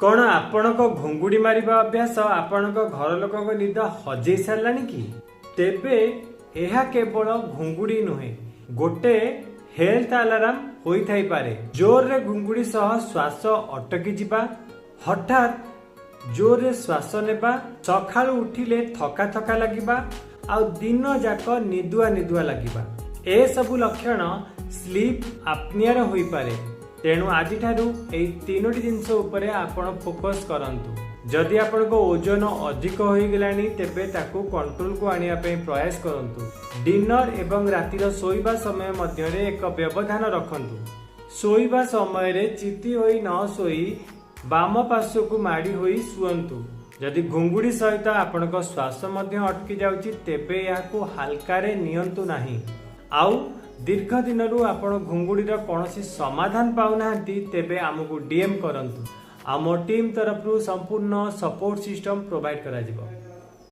कौन आपणक घुंगुड़ी मारिबा अभ्यास आपणक घर लोकक निद हजई सारलानी कि? तेबे एहा केवल घुंगुड़ी नुहे, गोटे हेल्थ अलार्म होई थाई पारे। जोर रे घुंगुड़ी सह श्वास अटकी जिबा, हठात जोर रे श्वास नेबा, सकाळु उठिले थका थका लागिबा आ दिन जाक निदुआ निदुआ लागिबा, ए सबु लक्षण स्लीप आपनिया होई पारे। तेणु आज तीनोटी जिनस उपरे आपण फोकस करंतु। जदि आपण को ओजन अधिक हो गलानी तेबे ताकू कंट्रोल को आनिया पे प्रयास करंतु। डिनर एवं रातिर सोइबा समय मध्य रे एक व्यवधान रखंतु। सोइबा समय रे चिति होई न सोई बाम पार्श्व को माड़ी होई सुअंतु। जदि घुंगुड़ी सहित आपण को श्वास मध्य अटकी जाउची तेबे याकू हल्का रे नियंतु नाही। आउ दीर्घ दिन आपण घुंगुड़ीर कौनसी समाधान पाउनाहांती तेबे आमको डीएम करंतु। आम टीम तरफ संपूर्ण सपोर्ट सिस्टम प्रोवाइड करा जिवो।